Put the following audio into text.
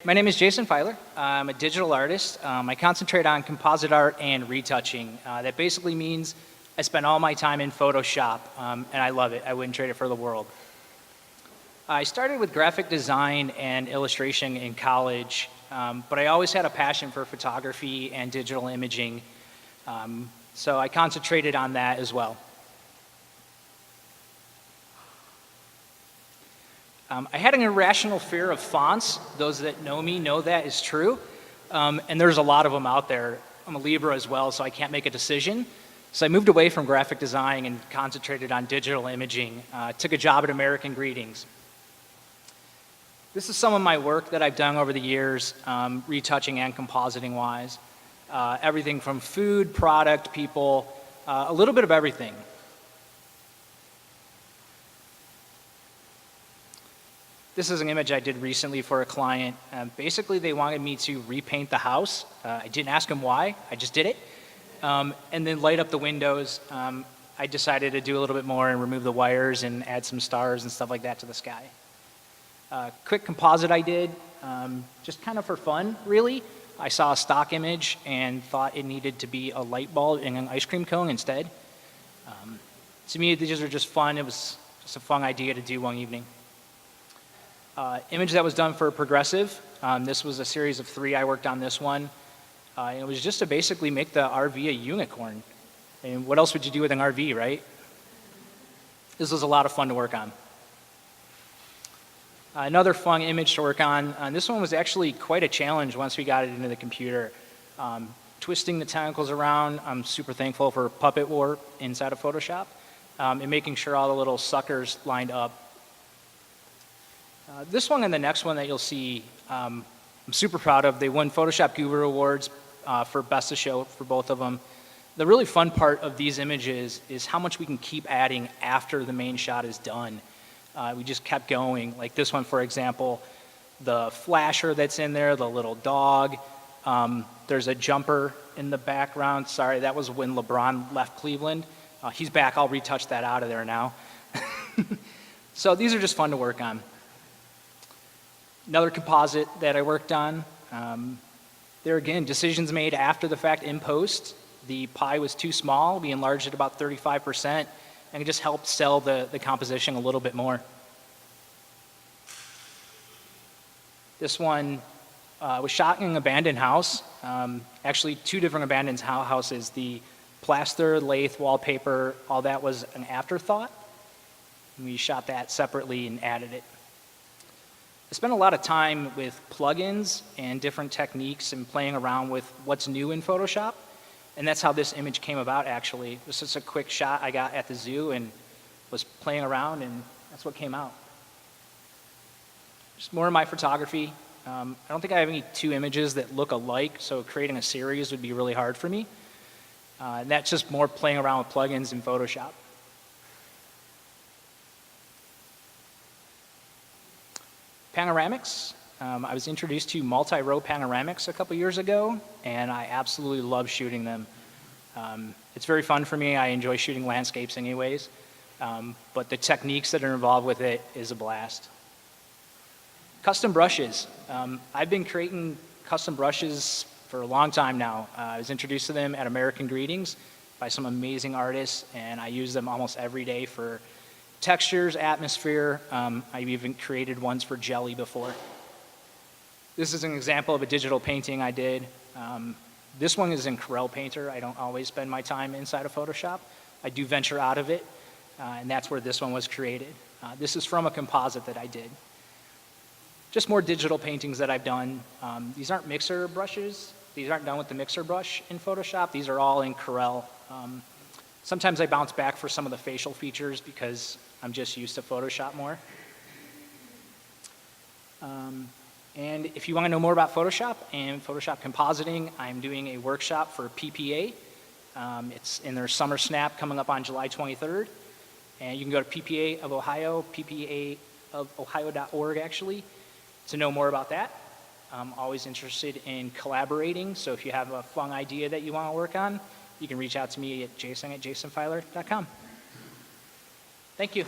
My name is Jason Feiler. I'm a digital artist. I concentrate on composite art and retouching. That basically means I spend all my time in Photoshop, and I love it. I wouldn't trade it for the world. I started with graphic design and illustration in college, but I always had a passion for photography and digital imaging, so I concentrated on that as well. I had an irrational fear of fonts. Those that know me know that is true. And there's a lot of them out there. I'm a Libra as well, so I can't make a decision. So I moved away from graphic design and concentrated on digital imaging. Took a job at American Greetings. This is some of my work that I've done over the years, retouching and compositing wise. Everything from food, product, people, a little bit of everything. This is an image I did recently for a client. Basically, they wanted me to repaint the house. I didn't ask them why, I just did it. And then light up the windows. I decided to do a little bit more and remove the wires and add some stars and stuff like that to the sky. Quick composite I did, just kind of for fun, really. I saw a stock image and thought it needed to be a light bulb and an ice cream cone instead. To me, these are just fun. It was just a fun idea to do one evening. Image that was done for Progressive. This was a series of 3. I worked on this one. It was just to basically make the RV a unicorn. And what else would you do with an RV, right? This was a lot of fun to work on. Another fun image to work on. This one was actually quite a challenge once we got it into the computer. Twisting the tentacles around. I'm super thankful for Puppet Warp inside of Photoshop. And making sure all the little suckers lined up. This one and the next one that you'll see, I'm super proud of. They won Photoshop Guru Awards for Best of Show for both of them. The really fun part of these images is how much we can keep adding after the main shot is done. We just kept going. Like this one, for example, the flasher that's in there, the little dog. There's a jumper in the background. Sorry, that was when LeBron left Cleveland. He's back. I'll retouch that out of there now. So these are just fun to work on. Another composite that I worked on, there again, decisions made after the fact in post. The pie was too small. We enlarged it about 35%, and it just helped sell the composition a little bit more. This one was shot in an abandoned house. Actually, 2 different abandoned houses. The plaster, lathe, wallpaper, all that was an afterthought. And we shot that separately and added it. I spent a lot of time with plugins and different techniques and playing around with what's new in Photoshop. And that's how this image came about, actually. It was just a quick shot I got at the zoo and was playing around, and that's what came out. Just more of my photography. I don't think I have any 2 images that look alike, so creating a series would be really hard for me. And that's just more playing around with plugins in Photoshop. Panoramics. I was introduced to multi-row panoramics a couple years ago, and I absolutely love shooting them. It's very fun for me. I enjoy shooting landscapes anyways, but the techniques that are involved with it is a blast. Custom brushes. I've been creating custom brushes for a long time now. I was introduced to them at American Greetings by some amazing artists, and I use them almost every day for textures, atmosphere. I've even created ones for jelly before. This is an example of a digital painting I did. This one is in Corel Painter. I don't always spend my time inside of Photoshop. I do venture out of it, and that's where this one was created. This is from a composite that I did. Just more digital paintings that I've done. These aren't mixer brushes. These aren't done with the mixer brush in Photoshop. These are all in Corel. Sometimes I bounce back for some of the facial features because I'm just used to Photoshop more. And if you want to know more about Photoshop and Photoshop compositing, I'm doing a workshop for PPA. It's in their summer snap coming up on July 23rd. And you can go to PPA of Ohio, ppaofohio.org actually, to know more about that. I'm always interested in collaborating, so if you have a fun idea that you want to work on, you can reach out to me at jason@jasonfeiler.com. Thank you.